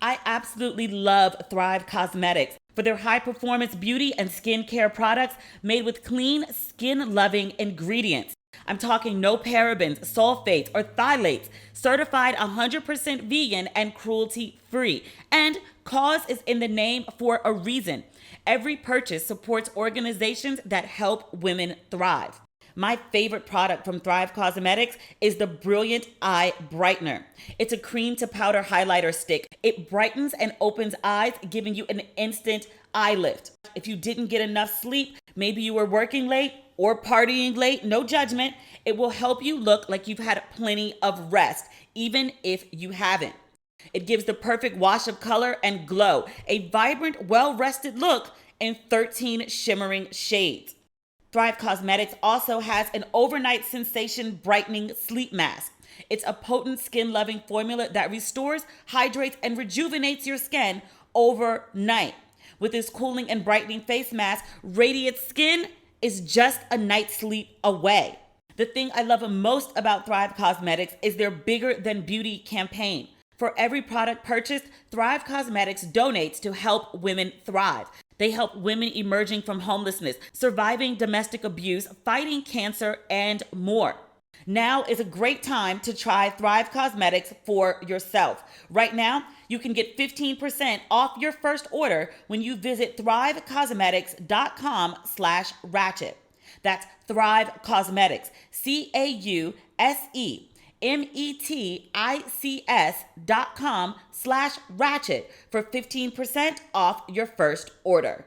I absolutely love Thrive Cosmetics for their high-performance beauty and skincare products made with clean, skin-loving ingredients. I'm talking no parabens, sulfates, or phthalates, certified 100% vegan and cruelty-free. And cause is in the name for a reason. Every purchase supports organizations that help women thrive. My favorite product from Thrive Cosmetics is the Brilliant Eye Brightener. It's a cream to powder highlighter stick. It brightens and opens eyes, giving you an instant eye lift. If you didn't get enough sleep, maybe you were working late or partying late, no judgment. It will help you look like you've had plenty of rest, even if you haven't. It gives the perfect wash of color and glow, a vibrant, well-rested look in 13 shimmering shades. Thrive Cosmetics also has an overnight sensation brightening sleep mask. It's a potent skin-loving formula that restores, hydrates, and rejuvenates your skin overnight. With this cooling and brightening face mask, radiant skin is just a night's sleep away. The thing I love most about Thrive Cosmetics is their Bigger Than Beauty campaign. For every product purchased, Thrive Cosmetics donates to help women thrive. They help women emerging from homelessness, surviving domestic abuse, fighting cancer, and more. Now is a great time to try Thrive Cosmetics for yourself. Right now, you can get 15% off your first order when you visit thrivecosmetics.com/ratchet. That's Thrive Cosmetics, CAUSEMETICS.com/ratchet for 15% off your first order.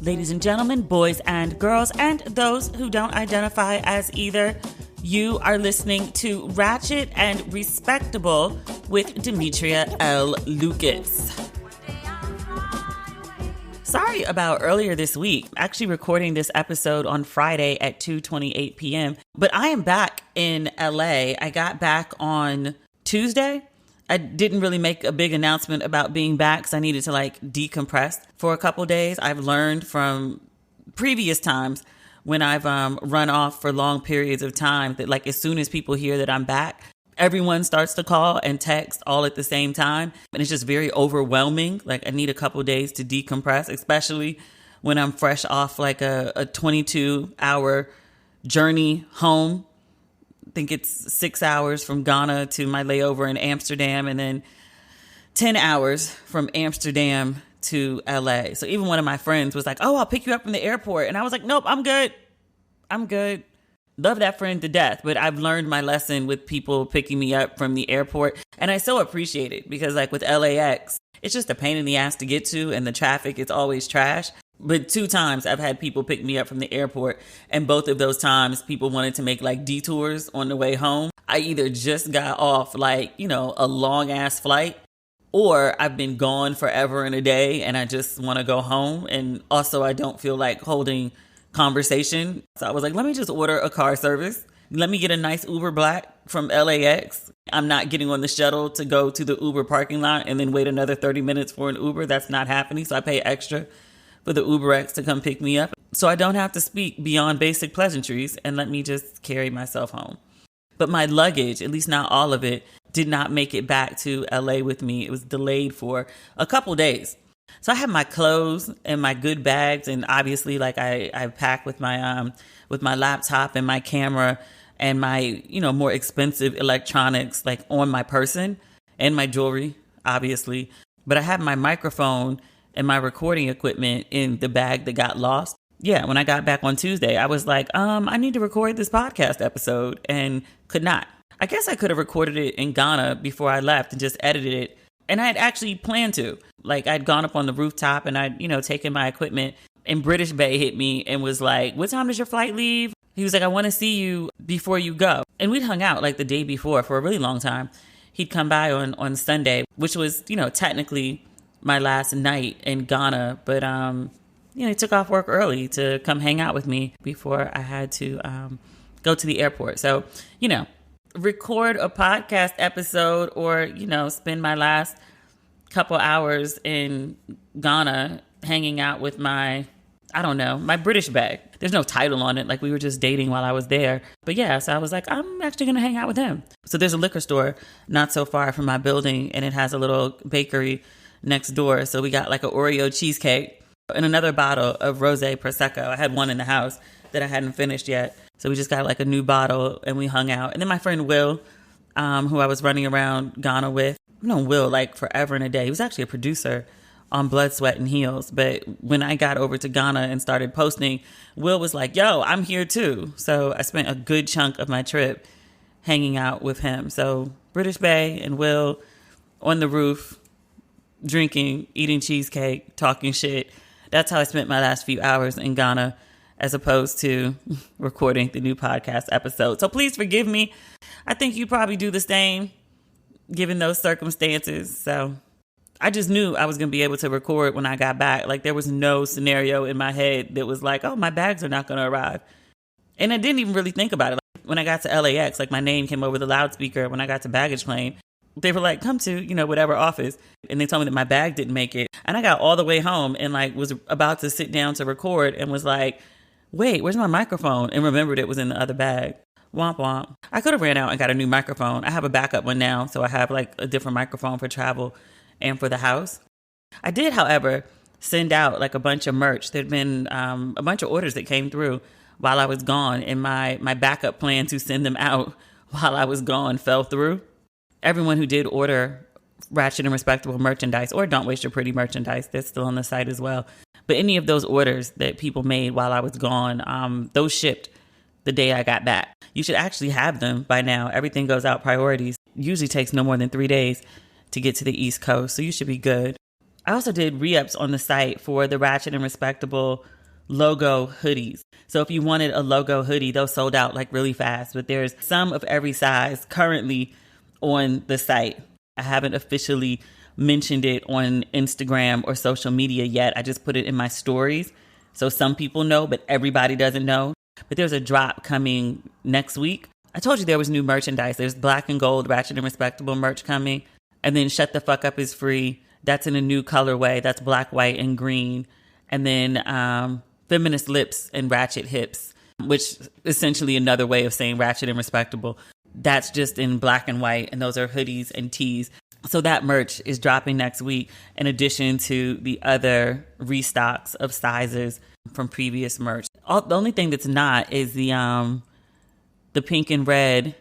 Ladies and gentlemen, boys and girls, and those who don't identify as either, you are listening to Ratchet and Respectable with Demetria L. Lucas. Sorry about earlier this week. I'm actually recording this episode on Friday at 2:28 p.m. But I am back in LA. I got back on Tuesday. I didn't really make a big announcement about being back because I needed to decompress for a couple days. I've learned from previous times when I've run off for long periods of time that as soon as people hear that I'm back, everyone starts to call and text all at the same time. And it's just very overwhelming. I need a couple days to decompress, especially when I'm fresh off a 22-hour journey home. I think it's 6 hours from Ghana to my layover in Amsterdam, and then 10 hours from Amsterdam to LA. So even one of my friends was like, "Oh, I'll pick you up from the airport." And I was like, "Nope, I'm good. Love that friend to death. But I've learned my lesson with people picking me up from the airport. And I so appreciate it because with LAX, it's just a pain in the ass to get to, and the traffic is always trash. But 2 times I've had people pick me up from the airport, and both of those times people wanted to make detours on the way home. I either just got off a long ass flight, or I've been gone forever and a day and I just want to go home. And also I don't feel like holding conversation. So I was like, let me just order a car service. Let me get a nice Uber Black from LAX. I'm not getting on the shuttle to go to the Uber parking lot and then wait another 30 minutes for an Uber. That's not happening. So I pay extra for the UberX to come pick me up. So I don't have to speak beyond basic pleasantries and let me just carry myself home. But my luggage, at least not all of it, did not make it back to LA with me. It was delayed for a couple days. So I have my clothes and my good bags, and obviously I pack with my laptop and my camera and my more expensive electronics on my person, and my jewelry, obviously. But I have my microphone and my recording equipment in the bag that got lost. Yeah, when I got back on Tuesday, I was like, I need to record this podcast episode, and could not. I guess I could have recorded it in Ghana before I left and just edited it. And I had actually planned to. I'd gone up on the rooftop and I'd, taken my equipment, and British Bay hit me and was like, "What time does your flight leave?" He was like, "I want to see you before you go." And we'd hung out the day before for a really long time. He'd come by on Sunday, which was, technically my last night in Ghana. But, he took off work early to come hang out with me before I had to go to the airport. So, record a podcast episode or, spend my last couple hours in Ghana hanging out with my I don't know, my British bag. There's no title on it. Like, we were just dating while I was there. But yeah, so I was like, I'm actually going to hang out with him. So there's a liquor store not so far from my building, and it has a little bakery next door. So we got like an Oreo cheesecake and another bottle of Rosé Prosecco. I had one in the house that I hadn't finished yet. So we just got like a new bottle and we hung out. And then my friend Will, who I was running around Ghana with, I've known Will like forever and a day. He was actually a producer on Blood, Sweat, and Heels. But when I got over to Ghana and started posting, Will was like, yo, I'm here too. So I spent a good chunk of my trip hanging out with him. So British Bay and Will on the roof, drinking, eating cheesecake, talking shit. That's how I spent my last few hours in Ghana, as opposed to recording the new podcast episode. So please forgive me. I think you probably do the same, given those circumstances. So I just knew I was going to be able to record when I got back. Like, there was no scenario in my head that was like, oh, my bags are not going to arrive. And I didn't even really think about it. Like, when I got to LAX, like, my name came over the loudspeaker. When I got to baggage claim, they were like, come to, whatever office. And they told me that my bag didn't make it. And I got all the way home and like was about to sit down to record and was like, wait, where's my microphone? And remembered it was in the other bag. Womp womp. I could have ran out and got a new microphone. I have a backup one now. So I have like a different microphone for travel and for the house. I did, however, send out like a bunch of merch. There'd been a bunch of orders that came through while I was gone, and my backup plan to send them out while I was gone fell through. Everyone who did order Ratchet and Respectable merchandise, or Don't Waste Your Pretty merchandise, that's still on the site as well. But any of those orders that people made while I was gone, those shipped the day I got back. You should actually have them by now. Everything goes out priorities. Usually takes no more than 3 days to get to the East Coast, so you should be good. I also did re-ups on the site for the Ratchet and Respectable logo hoodies. So if you wanted a logo hoodie, those sold out like really fast, but there's some of every size currently on the site. I haven't officially mentioned it on Instagram or social media yet. I just put it in my stories. So some people know, but everybody doesn't know. But there's a drop coming next week. I told you there was new merchandise. There's black and gold Ratchet and Respectable merch coming. And then Shut the Fuck Up is free. That's in a new colorway. That's black, white, and green. And then Feminist Lips and Ratchet Hips, which is essentially another way of saying Ratchet and Respectable. That's just in black and white. And those are hoodies and tees. So that merch is dropping next week, in addition to the other restocks of sizes from previous merch. The only thing that's not is the pink and red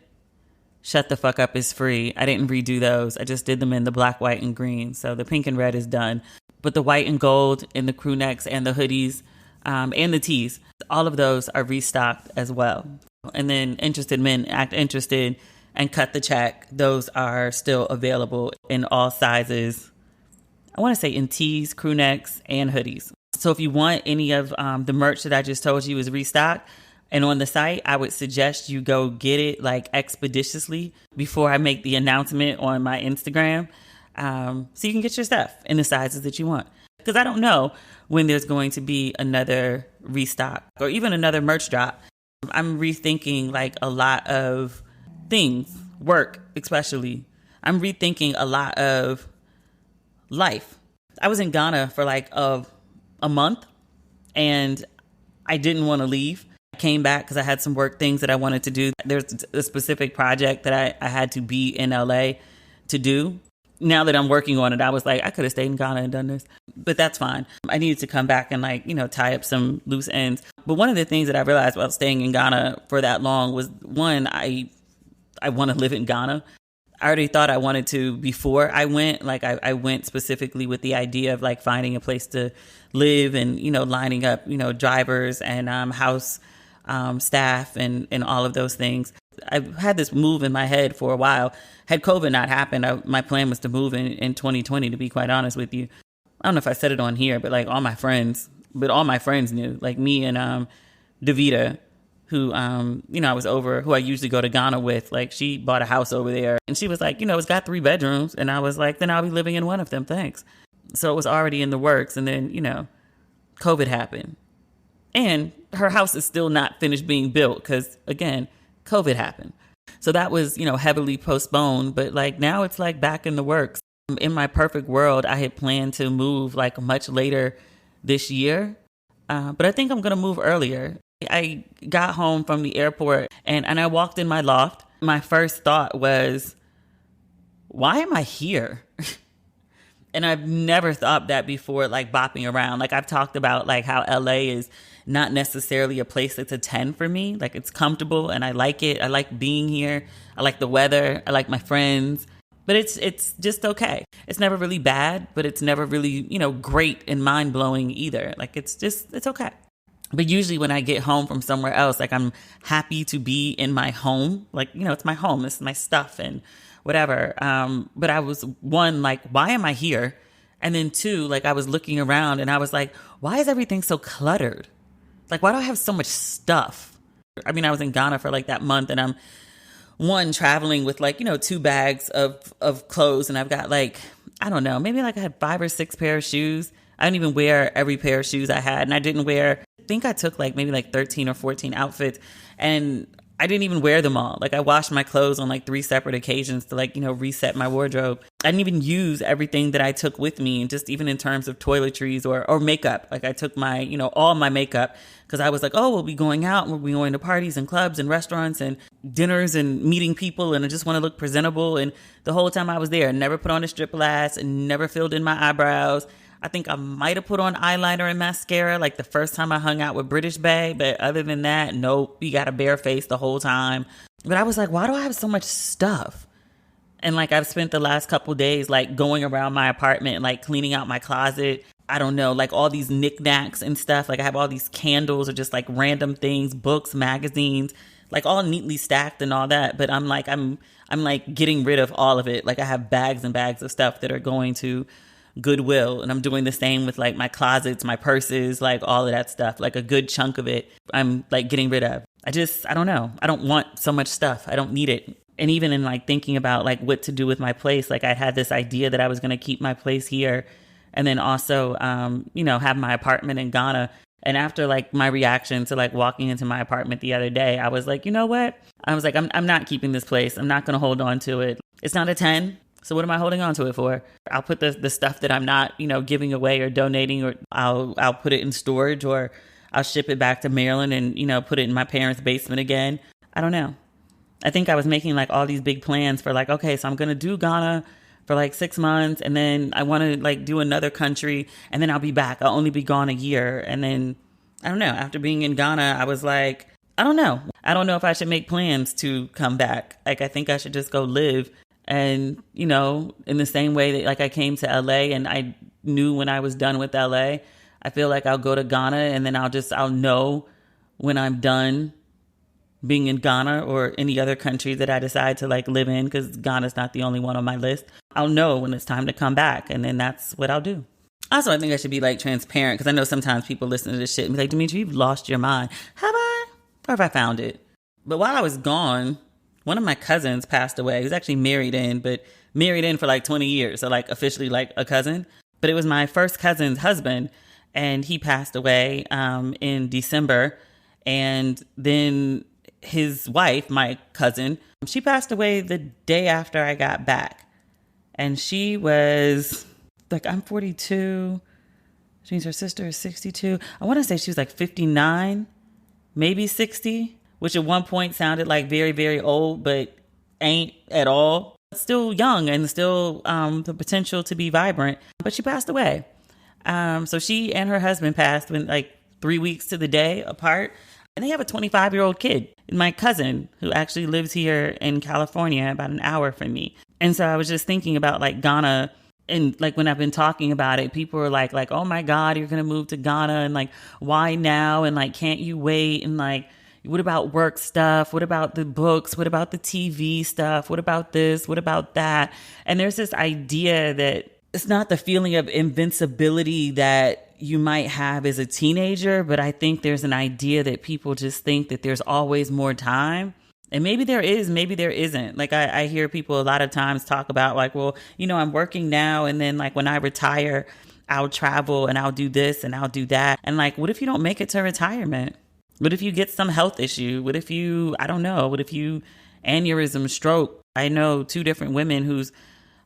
Shut the Fuck Up is free. I didn't redo those. I just did them in the black, white, and green. So the pink and red is done. But the white and gold and the crew necks and the hoodies and the tees, all of those are restocked as well. And then Interested Men Act Interested and Cut the Check. Those are still available in all sizes. I want to say in tees, crew necks, and hoodies. So if you want any of the merch that I just told you is restocked and on the site, I would suggest you go get it like expeditiously before I make the announcement on my Instagram, so you can get your stuff in the sizes that you want. Because I don't know when there's going to be another restock or even another merch drop. I'm rethinking like a lot of things, work especially. I'm rethinking a lot of life. I was in Ghana for like a month and I didn't want to leave. I came back because I had some work things that I wanted to do. There's a specific project that I had to be in LA to do. Now that I'm working on it, I was like, I could have stayed in Ghana and done this, but that's fine. I needed to come back and like, tie up some loose ends. But one of the things that I realized while staying in Ghana for that long was, one, I want to live in Ghana. I already thought I wanted to before I went. Like I went specifically with the idea of like finding a place to live and, lining up, drivers and house staff and all of those things. I've had this move in my head for a while. Had COVID not happened, my plan was to move in 2020, to be quite honest with you. I don't know if I said it on here, but like all my friends knew, like me and Davita, who, I was over, who I usually go to Ghana with. Like she bought a house over there and she was like, it's got 3 bedrooms. And I was like, then I'll be living in one of them. Thanks. So it was already in the works. And then, COVID happened and her house is still not finished being built because, again, COVID happened. So that was, heavily postponed. But like now it's like back in the works. In my perfect world, I had planned to move like much later this year. But I think I'm going to move earlier. I got home from the airport and I walked in my loft. My first thought was, why am I here? And I've never thought that before, like bopping around. Like I've talked about like how LA is not necessarily a place that's a 10 for me. Like it's comfortable and I like it. I like being here. I like the weather. I like my friends. But it's just okay. It's never really bad, but it's never really, great and mind-blowing either. Like it's okay. But usually when I get home from somewhere else, like I'm happy to be in my home. Like, it's my home. This is my stuff and whatever. But I was, one, like, why am I here? And then two, like I was looking around and I was like, why is everything so cluttered? Like, why do I have so much stuff? I mean, I was in Ghana for like that month and I'm traveling with like, 2 bags of clothes. And I've got like, I don't know, maybe like I had 5 or 6 pair of shoes. I didn't even wear every pair of shoes I had. And I think I took like maybe like 13 or 14 outfits and I didn't even wear them all. Like I washed my clothes on like 3 separate occasions to like, reset my wardrobe. I didn't even use everything that I took with me, just even in terms of toiletries or makeup. Like I took my, all my makeup because I was like, oh, we'll be going out. We'll be going to parties and clubs and restaurants and dinners and meeting people. And I just want to look presentable. And the whole time I was there, never put on a strip lash and never filled in my eyebrows. I think I might have put on eyeliner and mascara like the first time I hung out with British Bae. But other than that, nope, you got a bare face the whole time. But I was like, why do I have so much stuff? And like I've spent the last couple days like going around my apartment, like cleaning out my closet. I don't know, like all these knickknacks and stuff. Like I have all these candles or just like random things, books, magazines, like all neatly stacked and all that. But I'm like getting rid of all of it. Like I have bags and bags of stuff that are going to Goodwill, and I'm doing the same with like my closets, my purses, like all of that stuff. Like a good chunk of it I'm like getting rid of. I don't know. I don't want so much stuff. I don't need it. And even in like thinking about like what to do with my place, like I had this idea that I was going to keep my place here and then also have my apartment in Ghana. And after like my reaction to like walking into my apartment the other day, I was like, you know what? I was like, I'm not keeping this place. I'm not going to hold on to it. It's not a 10. So what am I holding on to it for? I'll put the stuff that I'm not, giving away or donating, or I'll put it in storage, or I'll ship it back to Maryland and, put it in my parents' basement again. I don't know. I think I was making like all these big plans for like, okay, so I'm going to do Ghana for like 6 months. And then I want to like do another country and then I'll be back. I'll only be gone a year. And then I don't know. After being in Ghana, I was like, I don't know. I don't know if I should make plans to come back. Like, I think I should just go live. And, in the same way that like I came to LA and I knew when I was done with LA, I feel like I'll go to Ghana and then I'll know when I'm done being in Ghana or any other country that I decide to like live in, because Ghana's not the only one on my list. I'll know when it's time to come back, and then that's what I'll do. Also, I think I should be like transparent, because I know sometimes people listen to this shit and be like, Demetria, you've lost your mind. Have I? Or have I found it? But while I was gone, one of my cousins passed away. He was actually married in for like 20 years. So like officially like a cousin. But it was my first cousin's husband. And he passed away in December. And then his wife, my cousin, she passed away the day after I got back. And she was like, I'm 42. Which means her sister is 62. I want to say she was like 59, maybe 60. Which at one point sounded like very, very old, but ain't at all. Still young and still the potential to be vibrant. But she passed away. So she and her husband passed when like 3 weeks to the day apart. And they have a 25-year-old kid. My cousin, who actually lives here in California, about an hour from me. And so I was just thinking about like Ghana. And like when I've been talking about it, people are like, oh my God, you're going to move to Ghana. And like, why now? And like, can't you wait? And like, what about work stuff? What about the books? What about the TV stuff? What about this? What about that? And there's this idea that it's not the feeling of invincibility that you might have as a teenager, but I think there's an idea that people just think that there's always more time. And maybe there is, maybe there isn't. Like I hear people a lot of times talk about like, well, I'm working now. And then like when I retire, I'll travel and I'll do this and I'll do that. And like, what if you don't make it to retirement? What if you get some health issue? What if you aneurysm, stroke? I know 2 different women whose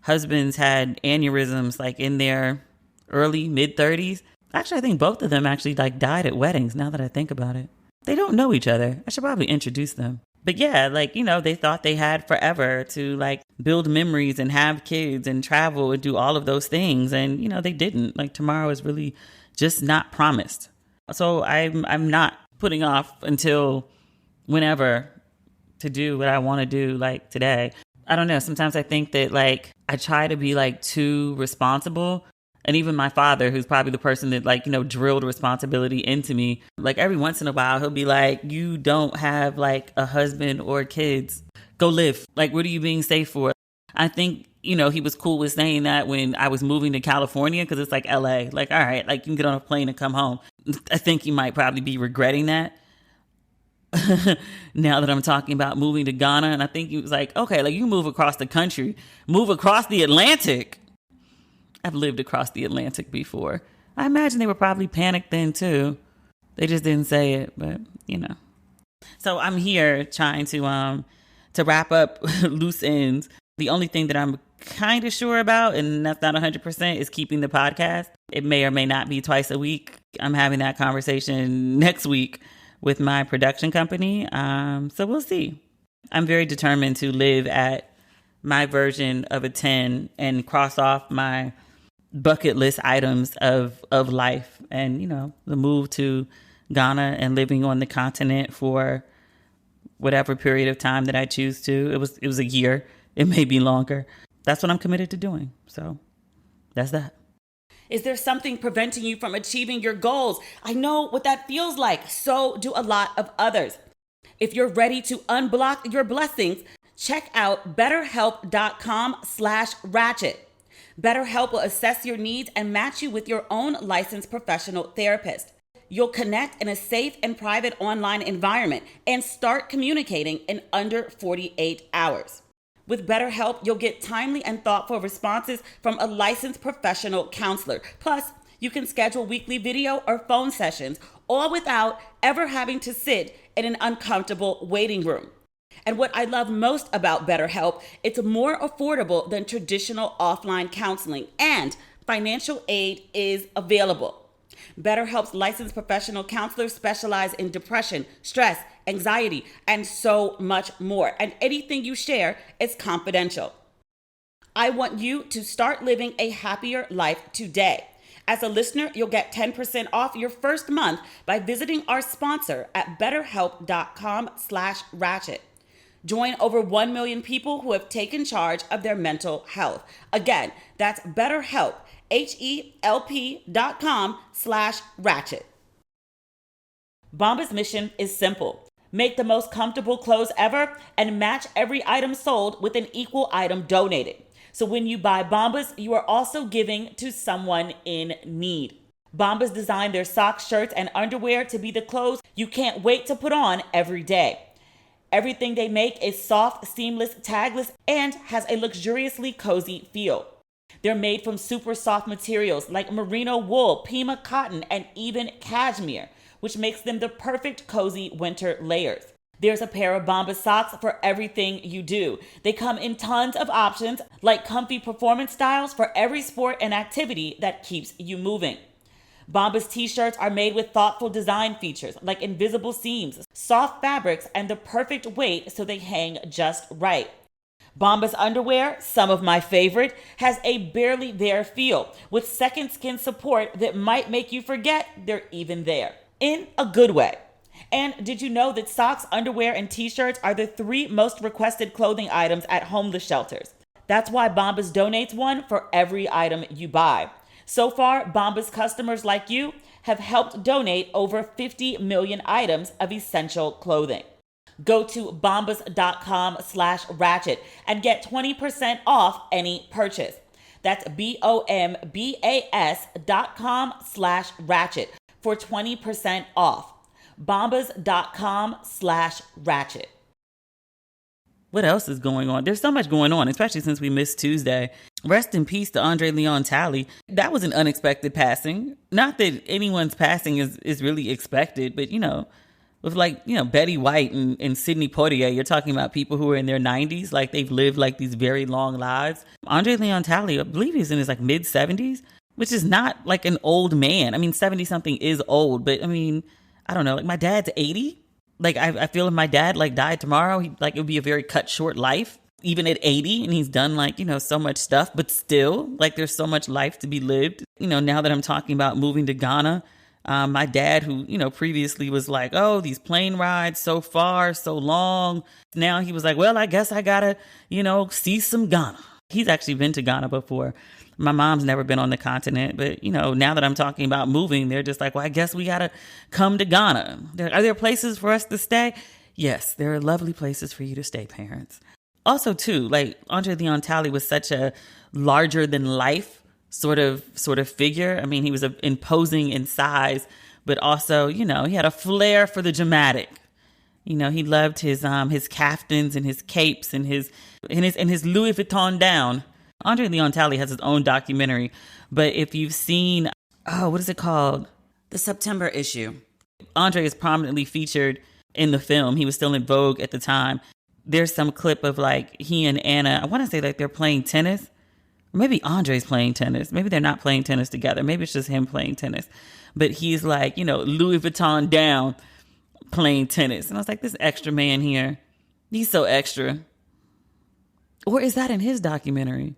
husbands had aneurysms like in their early mid 30s. Actually, I think both of them actually like died at weddings now that I think about it. They don't know each other. I should probably introduce them. But yeah, like, you know, they thought they had forever to like build memories and have kids and travel and do all of those things. And, you know, they didn't. Like tomorrow is really just not promised. So I'm not putting off until whenever to do what I want to do, like today. I don't know. Sometimes I think that like I try to be like too responsible. And even my father, who's probably the person that like, you know, drilled responsibility into me, like every once in a while, he'll be like, you don't have like a husband or kids. Go live. Like, what are you being safe for? I think, you know, he was cool with saying that when I was moving to California, because it's like LA. Like, all right, like you can get on a plane and come home. I think he might probably be regretting that now that I'm talking about moving to Ghana. And I think he was like, okay, like you move across the country, move across the Atlantic. I've lived across the Atlantic before. I imagine they were probably panicked then too. They just didn't say it, but you know. So I'm here trying to wrap up loose ends. The only thing that I'm kind of sure about, and that's not 100%, is keeping the podcast. It may or may not be twice a week. I'm having that conversation next week with my production company. So we'll see. I'm very determined to live at my version of a 10 and cross off my bucket list items of life. And, you know, the move to Ghana and living on the continent for whatever period of time that I choose to. It was a year. It may be longer. That's what I'm committed to doing. So that's that. Is there something preventing you from achieving your goals? I know what that feels like. So do a lot of others. If you're ready to unblock your blessings, check out BetterHelp.com/Ratchet. BetterHelp will assess your needs and match you with your own licensed professional therapist. You'll connect in a safe and private online environment and start communicating in under 48 hours. With BetterHelp, you'll get timely and thoughtful responses from a licensed professional counselor. Plus, you can schedule weekly video or phone sessions, all without ever having to sit in an uncomfortable waiting room. And what I love most about BetterHelp, it's more affordable than traditional offline counseling, and financial aid is available. BetterHelp's licensed professional counselors specialize in depression, stress, anxiety, and so much more. And anything you share is confidential. I want you to start living a happier life today. As a listener, you'll get 10% off your first month by visiting our sponsor at BetterHelp.com/Ratchet. Join over 1 million people who have taken charge of their mental health. Again, that's BetterHelp, HELP.com/Ratchet. Bombas' mission is simple. Make the most comfortable clothes ever and match every item sold with an equal item donated. So when you buy Bombas, you are also giving to someone in need. Bombas designed their socks, shirts, and underwear to be the clothes you can't wait to put on every day. Everything they make is soft, seamless, tagless, and has a luxuriously cozy feel. They're made from super soft materials like merino wool, Pima cotton, and even cashmere, which makes them the perfect cozy winter layers. There's a pair of Bombas socks for everything you do. They come in tons of options, like comfy performance styles for every sport and activity that keeps you moving. Bombas t-shirts are made with thoughtful design features like invisible seams, soft fabrics, and the perfect weight so they hang just right. Bombas underwear, some of my favorite, has a barely there feel with second skin support that might make you forget they're even there, in a good way. And did you know that socks, underwear, and t-shirts are the 3 most requested clothing items at homeless shelters? That's why Bombas donates one for every item you buy. So far, Bombas customers like you have helped donate over 50 million items of essential clothing. Go to bombas.com/Ratchet and get 20% off any purchase. That's BOMBAS.com/Ratchet for 20% off. Bombas.com/Ratchet. What else is going on? There's so much going on, especially since we missed Tuesday. Rest in peace to André Leon Talley. That was an unexpected passing. Not that anyone's passing is really expected, but, you know, with like, you know, Betty White and Sidney Poitier, you're talking about people who are in their 90s, like they've lived like these very long lives. André Leon Talley, I believe he's in his like mid 70s, which is not like an old man. I mean, 70 something is old, but I mean, I don't know, like my dad's 80. Like I feel if my dad like died tomorrow, it would be a very cut short life, even at 80. And he's done like, so much stuff, but still like there's so much life to be lived. Now that I'm talking about moving to Ghana, my dad, who, previously was like, oh, these plane rides so far, so long. Now he was like, well, I guess I gotta, see some Ghana. He's actually been to Ghana before. My mom's never been on the continent, but, now that I'm talking about moving, they're just like, well, I guess we gotta come to Ghana. Are there places for us to stay? Yes, there are lovely places for you to stay, parents. Also, too, like André Leon Talley was such a larger than life sort of figure. I mean, he was imposing in size, but also, he had a flair for the dramatic. He loved his caftans and his capes and his Louis Vuitton down. André Leon Talley has his own documentary, but if you've seen, what is it called? The September issue. André is prominently featured in the film. He was still in vogue at the time. There's some clip of like he and Anna, I want to say like they're playing tennis. Or maybe Andre's playing tennis. Maybe they're not playing tennis together. Maybe it's just him playing tennis. But he's like, Louis Vuitton down playing tennis. And I was like, this extra man here, he's so extra. Or is that in his documentary?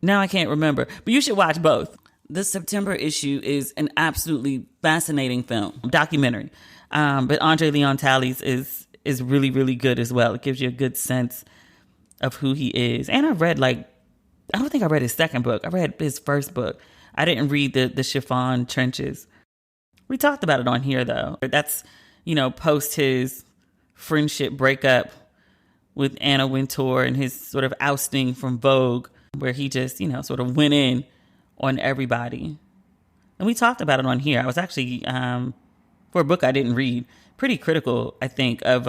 Now I can't remember, but you should watch both. The September issue is an absolutely fascinating documentary. But André Leon Talley's is really, really good as well. It gives you a good sense of who he is. And I've read I don't think I read his second book. I read his first book. I didn't read the Chiffon Trenches. We talked about it on here though. That's, post his friendship breakup with Anna Wintour and his sort of ousting from Vogue, where he just, sort of went in on everybody. And we talked about it on here. I was actually, for a book I didn't read, pretty critical, I think, of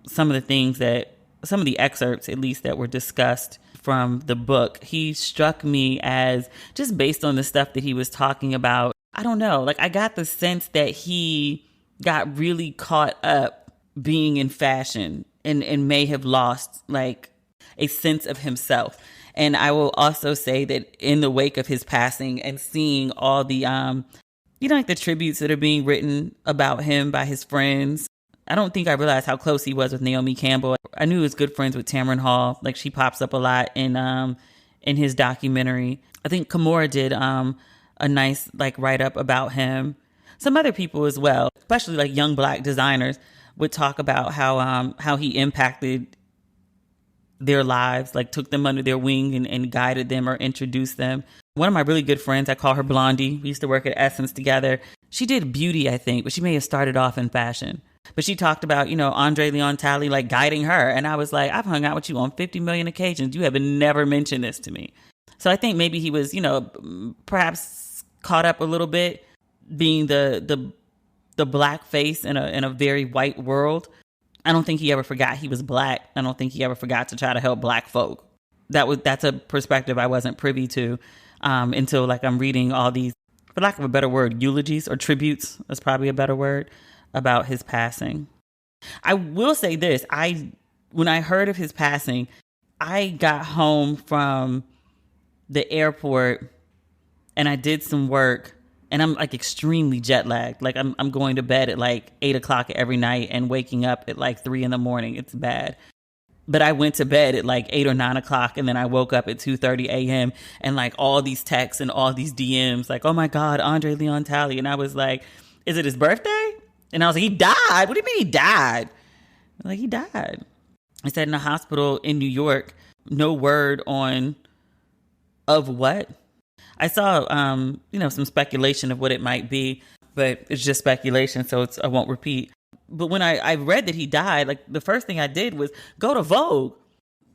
some of the excerpts, at least, that were discussed from the book. He struck me as, just based on the stuff that he was talking about, I don't know, like I got the sense that he got really caught up being in fashion and may have lost like a sense of himself. And I will also say that in the wake of his passing and seeing all the, like the tributes that are being written about him by his friends, I don't think I realized how close he was with Naomi Campbell. I knew he was good friends with Tamron Hall. Like she pops up a lot in his documentary. I think Kimura did a nice like write up about him. Some other people as well, especially like young Black designers, would talk about how he impacted their lives, like took them under their wing and guided them or introduced them. One of my really good friends, I call her Blondie. We used to work at Essence together. She did beauty, I think, but she may have started off in fashion. But she talked about, André Leon Talley, like guiding her. And I was like, I've hung out with you on 50 million occasions. You have never mentioned this to me. So I think maybe he was, perhaps caught up a little bit being the Black face in a very white world. I don't think he ever forgot he was Black. I don't think he ever forgot to try to help Black folk. That's a perspective I wasn't privy to until like I'm reading all these, for lack of a better word, eulogies or tributes. That's probably a better word about his passing. I will say this. When I heard of his passing, I got home from the airport and I did some work. And I'm like extremely jet lagged. Like I'm going to bed at like 8 o'clock every night and waking up at like 3 a.m. It's bad. But I went to bed at like 8 or 9 o'clock and then I woke up at 2:30 a.m. and like all these texts and all these DMs like, oh my God, André Leon Talley. And I was like, is it his birthday? And I was like, he died? What do you mean he died? Like he died. I said in a hospital in New York, no word on of what. I saw, some speculation of what it might be, but it's just speculation, so I won't repeat. But when I read that he died, like the first thing I did was go to Vogue,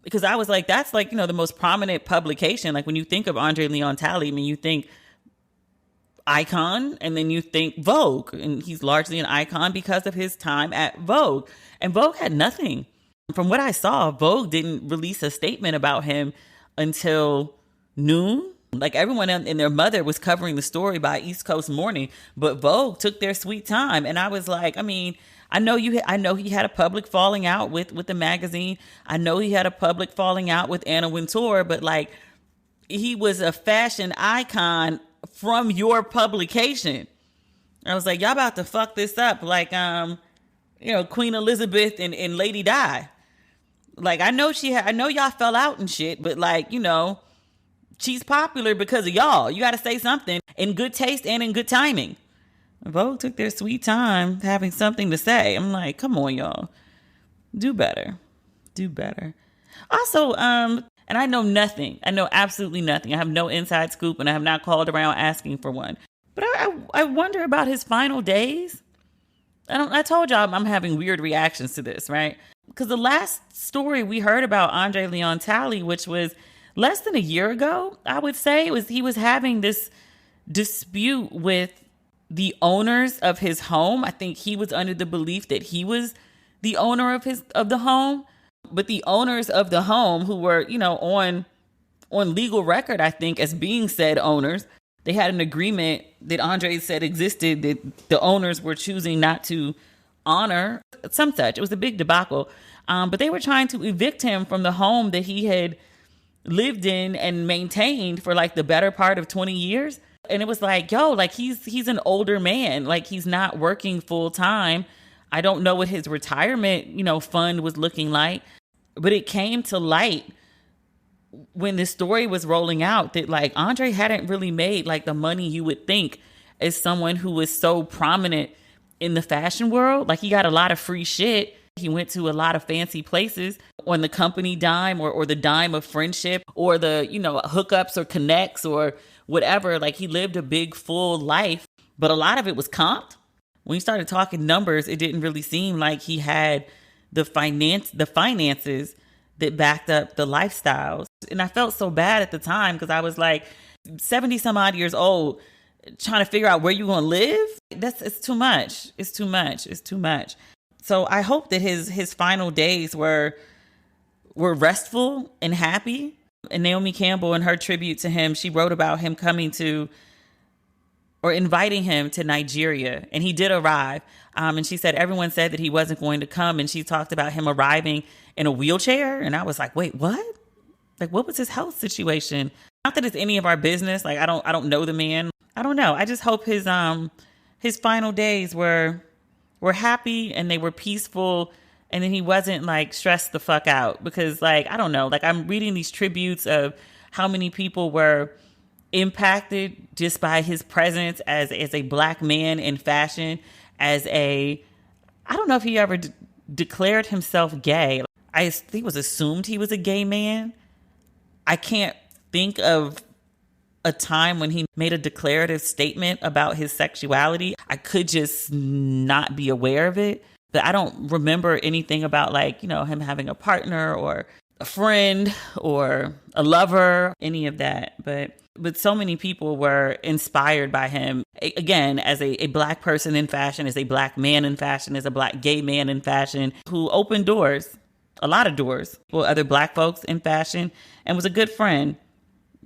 because I was like, that's like, the most prominent publication. Like when you think of André Leon Talley, I mean, you think icon and then you think Vogue, and he's largely an icon because of his time at Vogue. And Vogue had nothing. From what I saw, Vogue didn't release a statement about him until noon. Like everyone and their mother was covering the story by East Coast morning, but Vogue took their sweet time. And I was like, I mean, I know he had a public falling out with the magazine. I know he had a public falling out with Anna Wintour, but like he was a fashion icon from your publication. I was like, y'all about to fuck this up like, Queen Elizabeth and Lady Di. Like, I know y'all fell out and shit, but like, she's popular because of y'all. You got to say something in good taste and in good timing. Vogue took their sweet time having something to say. I'm like, come on, y'all. Do better. Do better. Also, and I know nothing. I know absolutely nothing. I have no inside scoop, and I have not called around asking for one. But I wonder about his final days. I told y'all I'm having weird reactions to this, right? Because the last story we heard about André Leon Talley, which was less than a year ago, I would say, he was having this dispute with the owners of his home. I think he was under the belief that he was the owner of the home, but the owners of the home, who were, on legal record, I think, as being said owners, they had an agreement that Andre said existed that the owners were choosing not to honor, some such. It was a big debacle. But they were trying to evict him from the home that he had lived in and maintained for like the better part of 20 years. And it was like, yo, like he's an older man. Like, he's not working full time. I don't know what his retirement, fund was looking like. But it came to light when the story was rolling out that like Andre hadn't really made like the money you would think as someone who was so prominent in the fashion world. Like, he got a lot of free shit. He went to a lot of fancy places on the company dime or the dime of friendship or the, hookups or connects or whatever. Like, he lived a big, full life, but a lot of it was comped. When you started talking numbers, it didn't really seem like he had the finances that backed up the lifestyles. And I felt so bad at the time because I was like 70 some odd years old trying to figure out where you're going to live. It's too much. It's too much. It's too much. So I hope that his final days were restful and happy. And Naomi Campbell, in her tribute to him, she wrote about him coming to, or inviting him to Nigeria. And he did arrive. And she said, everyone said that he wasn't going to come. And she talked about him arriving in a wheelchair. And I was like, wait, what? Like, what was his health situation? Not that it's any of our business. Like, I don't know the man. I don't know. I just hope his final days were happy and they were peaceful. And then he wasn't like stressed the fuck out because, like, I don't know, like, I'm reading these tributes of how many people were impacted just by his presence as a black man in fashion, I don't know if he ever declared himself gay. I think it was assumed he was a gay man. I can't think of a time when he made a declarative statement about his sexuality. I could just not be aware of it. But I don't remember anything about like, him having a partner or a friend or a lover, any of that. But so many people were inspired by him, again, as a black person in fashion, as a black man in fashion, as a black gay man in fashion, who opened doors, a lot of doors for other black folks in fashion and was a good friend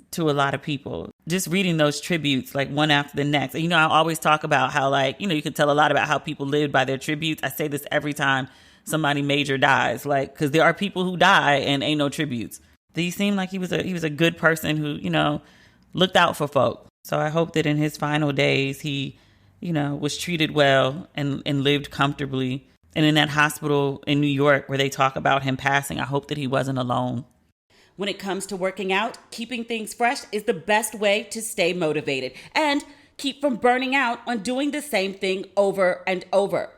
to a lot of people. Just reading those tributes, like one after the next. And, I always talk about how, like, you can tell a lot about how people lived by their tributes. I say this every time somebody major dies, like, because there are people who die and ain't no tributes. He seemed like he was a good person who, looked out for folk. So I hope that in his final days, he, was treated well and lived comfortably. And in that hospital in New York where they talk about him passing, I hope that he wasn't alone. When it comes to working out, keeping things fresh is the best way to stay motivated and keep from burning out on doing the same thing over and over.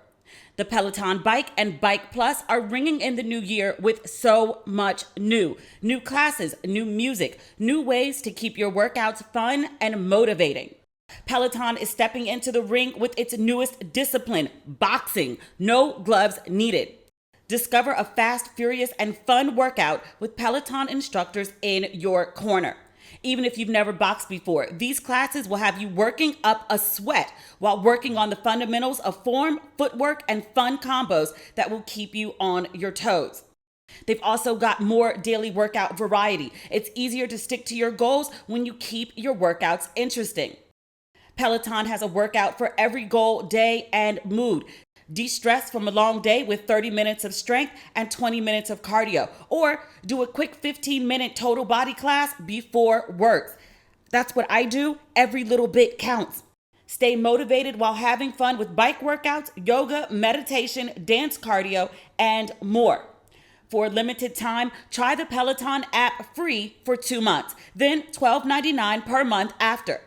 The Peloton Bike and Bike Plus are ringing in the new year with so much new classes, new music, new ways to keep your workouts fun and motivating. Peloton is stepping into the ring with its newest discipline, boxing, no gloves needed. Discover a fast, furious, and fun workout with Peloton instructors in your corner. Even if you've never boxed before, these classes will have you working up a sweat while working on the fundamentals of form, footwork, and fun combos that will keep you on your toes. They've also got more daily workout variety. It's easier to stick to your goals when you keep your workouts interesting. Peloton has a workout for every goal, day, and mood. De-stress from a long day with 30 minutes of strength and 20 minutes of cardio. Or do a quick 15-minute total body class before work. That's what I do. Every little bit counts. Stay motivated while having fun with bike workouts, yoga, meditation, dance cardio, and more. For a limited time, try the Peloton app free for 2 months, then $12.99 per month after.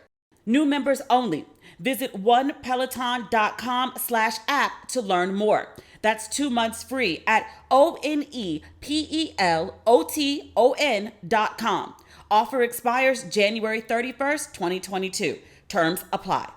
New members only. Visit onepeloton.com/app to learn more. That's 2 months free at onepeloton.com. Offer expires January 31st, 2022. Terms apply.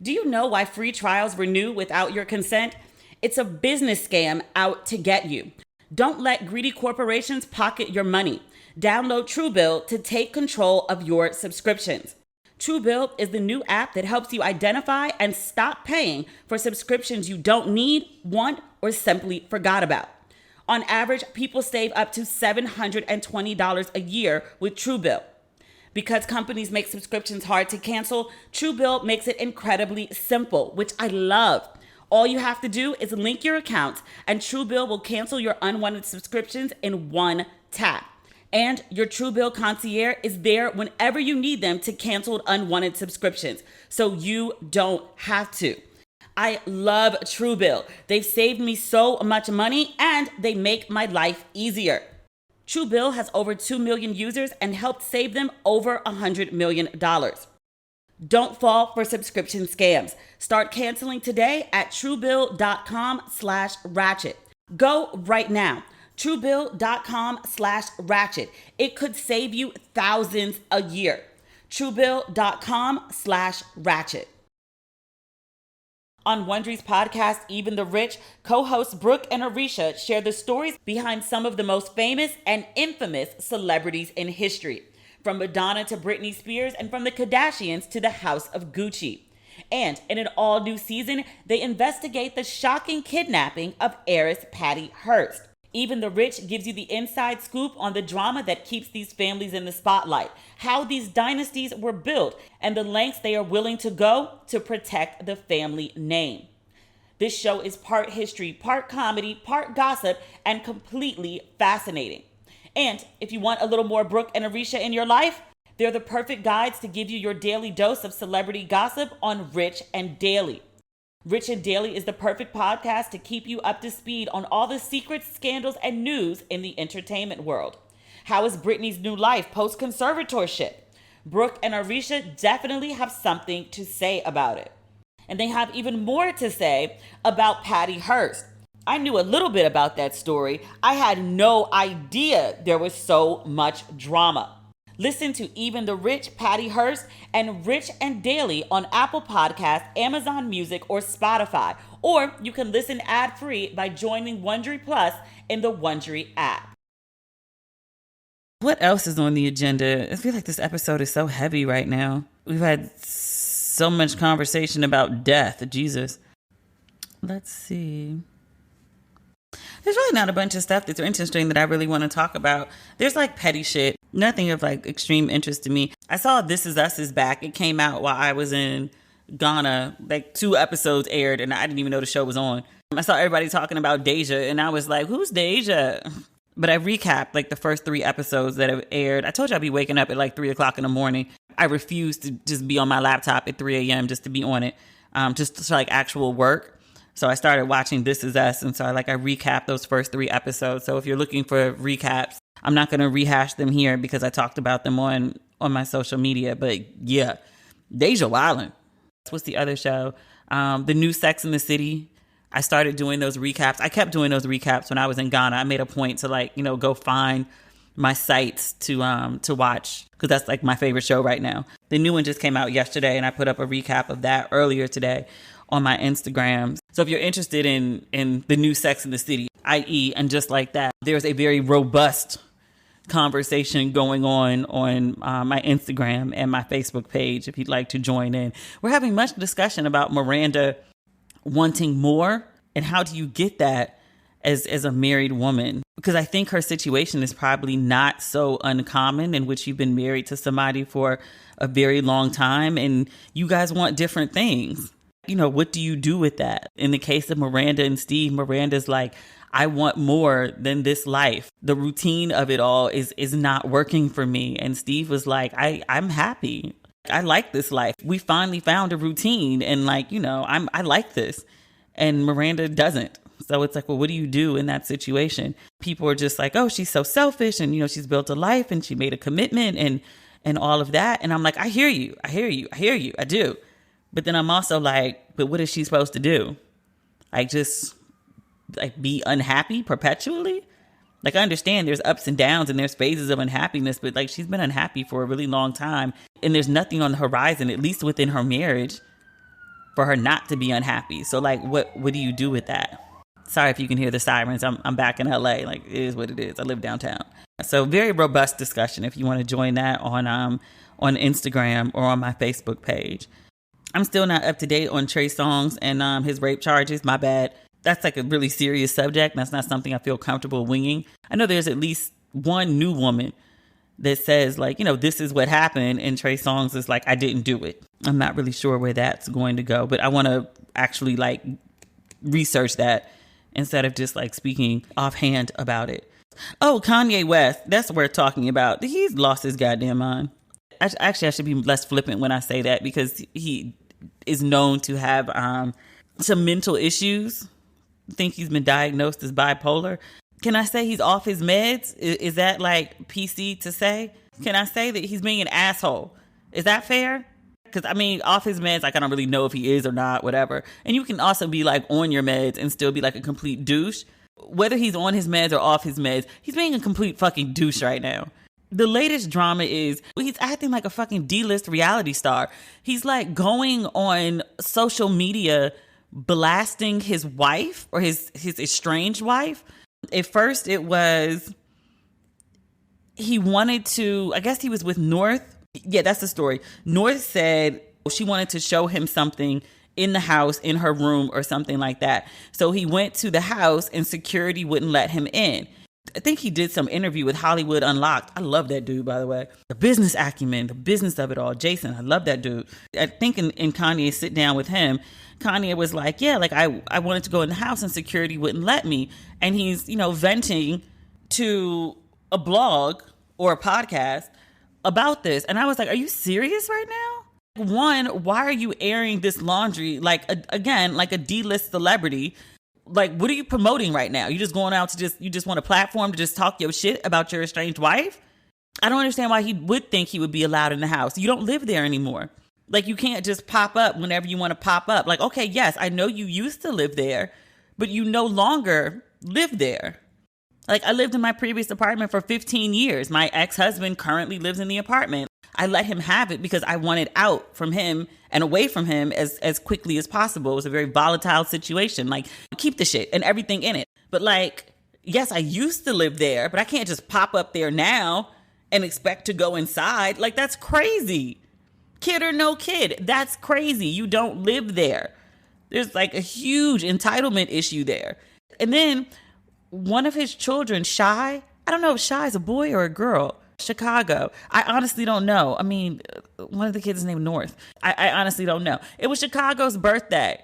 Do you know why free trials renew without your consent? It's a business scam out to get you. Don't let greedy corporations pocket your money. Download Truebill to take control of your subscriptions. Truebill is the new app that helps you identify and stop paying for subscriptions you don't need, want, or simply forgot about. On average, people save up to $720 a year with Truebill. Because companies make subscriptions hard to cancel, Truebill makes it incredibly simple, which I love. All you have to do is link your accounts, and Truebill will cancel your unwanted subscriptions in one tap. And your Truebill concierge is there whenever you need them to cancel unwanted subscriptions, so you don't have to. I love Truebill. They've saved me so much money, and they make my life easier. Truebill has over 2 million users and helped save them over $100 million. Don't fall for subscription scams. Start canceling today at truebill.com/ratchet. Go right now. Truebill.com/ratchet. It could save you thousands a year. Truebill.com/ratchet. On Wondery's podcast, Even the Rich, co-hosts Brooke and Arisha share the stories behind some of the most famous and infamous celebrities in history. From Madonna to Britney Spears, and from the Kardashians to the House of Gucci. And in an all-new season, they investigate the shocking kidnapping of heiress Patty Hearst. Even the Rich gives you the inside scoop on the drama that keeps these families in the spotlight, how these dynasties were built, and the lengths they are willing to go to protect the family name. This show is part history, part comedy, part gossip, and completely fascinating. And if you want a little more Brooke and Arisha in your life, they're the perfect guides to give you your daily dose of celebrity gossip on Rich and Daily. Rich and Daily is the perfect podcast to keep you up to speed on all the secrets, scandals, and news in the entertainment world. How is Britney's new life post-conservatorship? Brooke and Arisha definitely have something to say about it. And they have even more to say about Patty Hearst. I knew a little bit about that story. I had no idea there was so much drama. Listen to Even the Rich, Patty Hearst, and Rich and Daily on Apple Podcasts, Amazon Music, or Spotify. Or you can listen ad-free by joining Wondery Plus in the Wondery app. What else is on the agenda? I feel like this episode is so heavy right now. We've had so much conversation about death. Jesus. Let's see. There's really not a bunch of stuff that's interesting that I really want to talk about. There's like petty shit. Nothing of like extreme interest to me. I saw This Is Us is back. It came out while I was in Ghana. Like 2 episodes aired and I didn't even know the show was on. I saw everybody talking about Deja and I was like, who's Deja? But I recapped like the first 3 episodes that have aired. I told you I'd be waking up at like 3 o'clock in the morning. I refuse to just be on my laptop at 3 a.m. just to be on it. Just to like actual work. So I started watching This Is Us, and so I recapped those first 3 episodes. So if you're looking for recaps, I'm not going to rehash them here because I talked about them on my social media. But yeah, Deja Wildin'. What's the other show? The new Sex and the City. I started doing those recaps. I kept doing those recaps when I was in Ghana. I made a point to go find my sites to watch because that's like my favorite show right now. The new one just came out yesterday, and I put up a recap of that earlier today on my Instagram. So if you're interested in the new Sex and the City, i.e. and just like that, there's a very robust conversation going on my Instagram and my Facebook page if you'd like to join in. We're having much discussion about Miranda wanting more and how do you get that as a married woman? Because I think her situation is probably not so uncommon in which you've been married to somebody for a very long time and you guys want different things. What do you do with that? In the case of Miranda and Steve, Miranda's like, I want more than this life. The routine of it all is not working for me. And Steve was like, I'm happy. I like this life. We finally found a routine, and like, you know, I like this. And Miranda doesn't. So it's like, well, what do you do in that situation? People are just like, oh, she's so selfish, and, you know, she's built a life and she made a commitment and all of that. And I'm like, I hear you. I do. But then I'm also like, but what is she supposed to do? Like, just like be unhappy perpetually? Like, I understand there's ups and downs and there's phases of unhappiness, but like, she's been unhappy for a really long time, and there's nothing on the horizon, at least within her marriage, for her not to be unhappy. So like, what do you do with that? Sorry if you can hear the sirens. I'm back in LA. Like, it is what it is. I live downtown. So very robust discussion if you want to join that on Instagram or on my Facebook page. I'm still not up to date on Trey Songz and his rape charges. My bad. That's like a really serious subject. That's not something I feel comfortable winging. I know there's at least one new woman that says, like, you know, this is what happened, and Trey Songz is like, I didn't do it. I'm not really sure where that's going to go, but I want to actually like research that instead of just like speaking offhand about it. Oh, Kanye West, that's what we're talking about. He's lost his goddamn mind. Actually, I should be less flippant when I say that, because he is known to have some mental issues. I think he's been diagnosed as bipolar. Can I say he's off his meds? Is that like PC to say? Can I say that he's being an asshole? Is that fair? Because, I mean, off his meds, like, I don't really know if he is or not, whatever. And you can also be like on your meds and still be like a complete douche. Whether he's on his meds or off his meds, he's being a complete fucking douche right now. The latest drama is he's acting like a fucking D-list reality star. He's like going on social media blasting his wife, or his estranged wife. At first it was, he wanted to, I guess he was with North. Yeah, that's the story. North said she wanted to show him something in the house, in her room or something like that. So he went to the house and security wouldn't let him in. I think he did some interview with Hollywood Unlocked. I love that dude, by the way. The business acumen, the business of it all. Jason, I love that dude. I think in Kanye's sit down with him, Kanye was like, yeah, like I wanted to go in the house and security wouldn't let me. And he's, you know, venting to a blog or a podcast about this. And I was like, are you serious right now? One, why are you airing this laundry? Like, again, like a D-list celebrity. Like, what are you promoting right now? You just going out to you just want a platform to just talk your shit about your estranged wife? I don't understand why he would think he would be allowed in the house. You don't live there anymore. Like, you can't just pop up whenever you want to pop up. Like, okay, yes, I know you used to live there, but you no longer live there. Like, I lived in my previous apartment for 15 years. My ex-husband currently lives in the apartment. I let him have it because I wanted out from him and away from him as quickly as possible. It was a very volatile situation. Like, keep the shit and everything in it. But like, yes, I used to live there, but I can't just pop up there now and expect to go inside. Like, that's crazy. Kid or no kid, that's crazy. You don't live there. There's like a huge entitlement issue there. And then one of his children, Shy, I don't know if Shy is a boy or a girl. Chicago. I honestly don't know. I mean, one of the kids is named North. I honestly don't know. It was Chicago's birthday.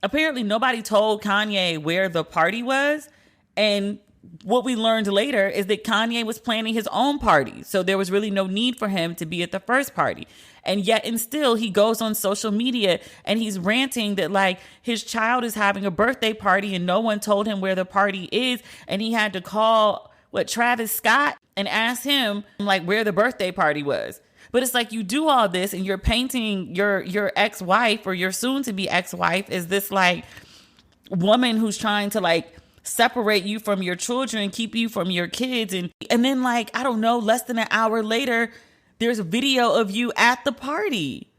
Apparently nobody told Kanye where the party was. And what we learned later is that Kanye was planning his own party. So there was really no need for him to be at the first party. And yet and still he goes on social media and he's ranting that like his child is having a birthday party and no one told him where the party is. And he had to call Travis Scott and ask him like where the birthday party was. But it's like, you do all this and you're painting your ex-wife or your soon-to-be ex-wife as this like woman who's trying to like separate you from your children, keep you from your kids. And then like, I don't know, less than an hour later, there's a video of you at the party.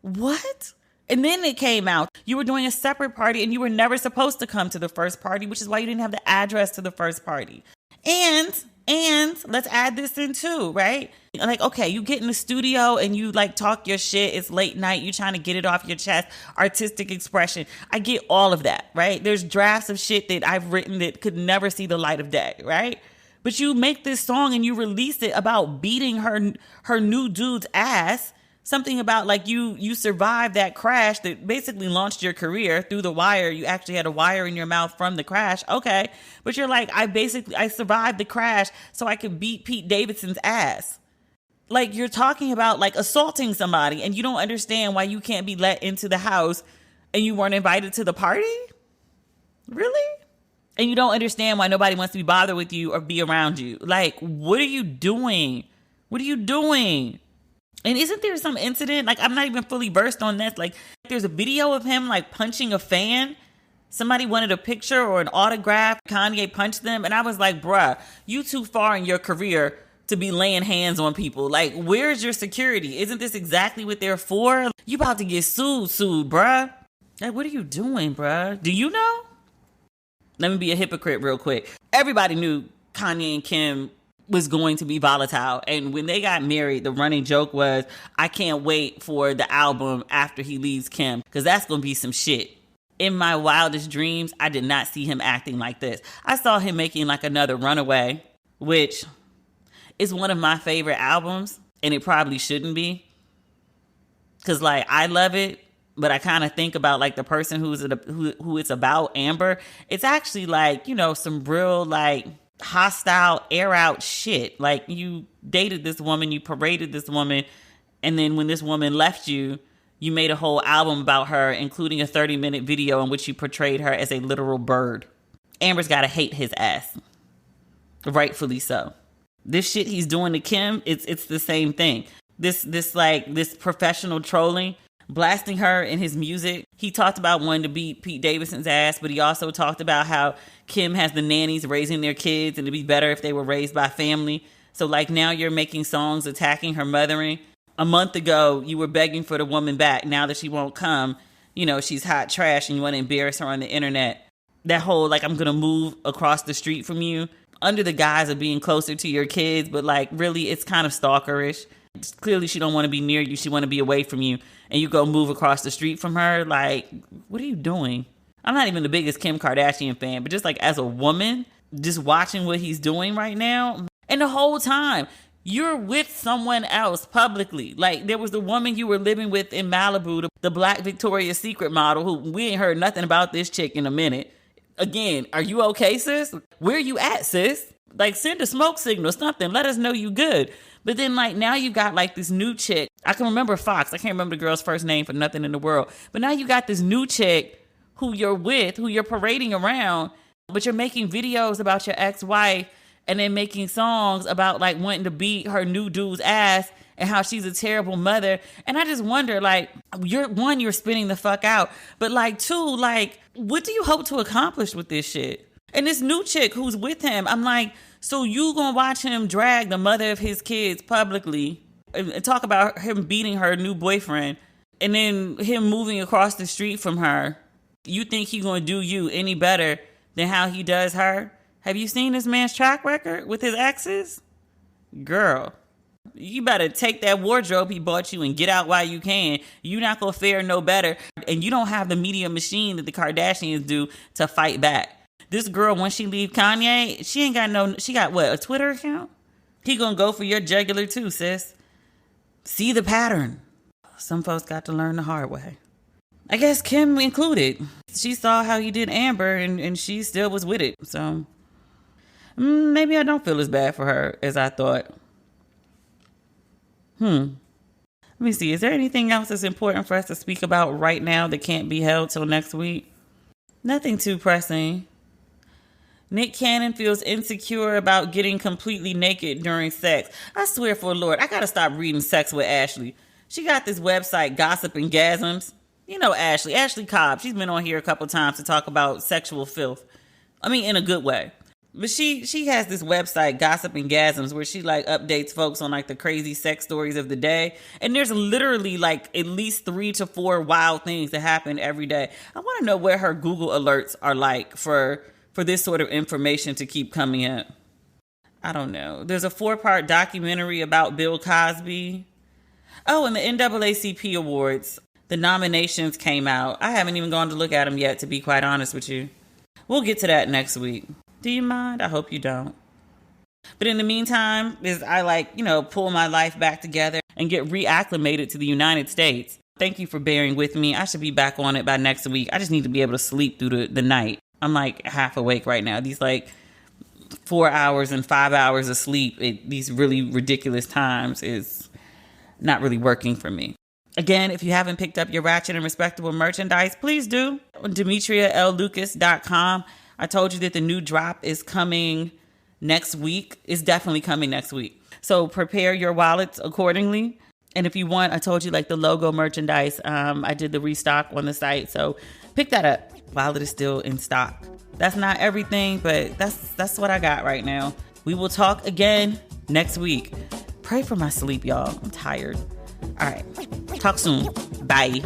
What? And then it came out. You were doing a separate party and you were never supposed to come to the first party, which is why you didn't have the address to the first party. And let's add this in too, right? Like, okay, you get in the studio and you like talk your shit. It's late night. You trying to get it off your chest. Artistic expression. I get all of that, right? There's drafts of shit that I've written that could never see the light of day, right? But you make this song and you release it about beating her new dude's ass Something about like you survived that crash that basically launched your career through the wire. You actually had a wire in your mouth from the crash. Okay. But you're like, I survived the crash so I could beat Pete Davidson's ass. Like, you're talking about like assaulting somebody and you don't understand why you can't be let into the house and you weren't invited to the party? Really? And you don't understand why nobody wants to be bothered with you or be around you. Like, what are you doing? What are you doing? And isn't there some incident? Like, I'm not even fully versed on this. Like, there's a video of him like punching a fan. Somebody wanted a picture or an autograph. Kanye punched them. And I was like, bruh, you too far in your career to be laying hands on people. Like, where's your security? Isn't this exactly what they're for? You about to get sued, bruh. Like, what are you doing, bruh? Do you know? Let me be a hypocrite real quick. Everybody knew Kanye and Kim was going to be volatile. And when they got married, the running joke was, I can't wait for the album after he leaves Kim, because that's going to be some shit. In my wildest dreams, I did not see him acting like this. I saw him making like another Runaway, which is one of my favorite albums, and it probably shouldn't be. Because like, I love it, but I kind of think about like the person who it's about, Amber. It's actually like, you know, some real like hostile air out shit. Like, you dated this woman, you paraded this woman, and then when this woman left you, you made a whole album about her, including a 30-minute video in which you portrayed her as a literal bird. Amber's gotta hate his ass. Rightfully so. This shit he's doing to Kim, it's the same thing. This professional trolling, blasting her in his music. He talked about wanting to beat Pete Davidson's ass, but he also talked about how Kim has the nannies raising their kids and it'd be better if they were raised by family. So like, now you're making songs attacking her mothering. A month ago, you were begging for the woman back. Now that she won't come, you know, she's hot trash and you want to embarrass her on the internet. That whole, like, I'm going to move across the street from you under the guise of being closer to your kids. But like, really, it's kind of stalkerish. Clearly, she don't want to be near you. She want to be away from you. And you go move across the street from her. Like, what are you doing? I'm not even the biggest Kim Kardashian fan, but just like as a woman, just watching what he's doing right now. And the whole time, you're with someone else publicly. Like, there was the woman you were living with in Malibu, the Black Victoria's Secret model, who we ain't heard nothing about this chick in a minute. Again, are you okay, sis? Where you at, sis? Like, send a smoke signal, something. Let us know you good. But then, like, now you got, like, this new chick. I can remember Fox. I can't remember the girl's first name for nothing in the world. But now you got this new chick who you're with, who you're parading around, but you're making videos about your ex-wife and then making songs about, like, wanting to beat her new dude's ass and how she's a terrible mother. And I just wonder, like, you're spinning the fuck out. But, like, two, like, what do you hope to accomplish with this shit? And this new chick who's with him, I'm like, so you gonna watch him drag the mother of his kids publicly and talk about him beating her new boyfriend and then him moving across the street from her? You think he gonna do you any better than how he does her? Have you seen this man's track record with his exes? Girl, you better take that wardrobe he bought you and get out while you can. You're not gonna fare no better. And you don't have the media machine that the Kardashians do to fight back. This girl, when she leave Kanye, she got what, a Twitter account? He gonna go for your jugular too, sis. See the pattern. Some folks got to learn the hard way. I guess Kim included. She saw how he did Amber and she still was with it. So maybe I don't feel as bad for her as I thought. Let me see. Is there anything else that's important for us to speak about right now that can't be held till next week? Nothing too pressing. Nick Cannon feels insecure about getting completely naked during sex. I swear for the Lord, I gotta stop reading Sex with Ashley. She got this website, Gossip and Gasms. You know Ashley Cobb. She's been on here a couple times to talk about sexual filth. I mean, in a good way. But she has this website, Gossip and Gasms, where she like updates folks on like the crazy sex stories of the day. And there's literally like at least 3 to 4 wild things that happen every day. I want to know where her Google alerts are like for this sort of information to keep coming in. I don't know. There's a 4-part documentary about Bill Cosby. Oh, and the NAACP Awards. The nominations came out. I haven't even gone to look at them yet, to be quite honest with you. We'll get to that next week. Do you mind? I hope you don't. But in the meantime, as I pull my life back together and get reacclimated to the United States. Thank you for bearing with me. I should be back on it by next week. I just need to be able to sleep through the night. I'm like half awake right now. These 4 hours and 5 hours of sleep at these really ridiculous times is not really working for me. Again, if you haven't picked up your Ratchet and Respectable merchandise, please do on demetriallucas.com. I told you that the new drop is coming next week. It's definitely coming next week. So prepare your wallets accordingly. And if you want, I told you the logo merchandise, I did the restock on the site. So pick that up while it is still in stock. That's not everything, but that's what I got right now. We will talk again next week. Pray for my sleep, y'all. I'm tired. All right. Talk soon. Bye.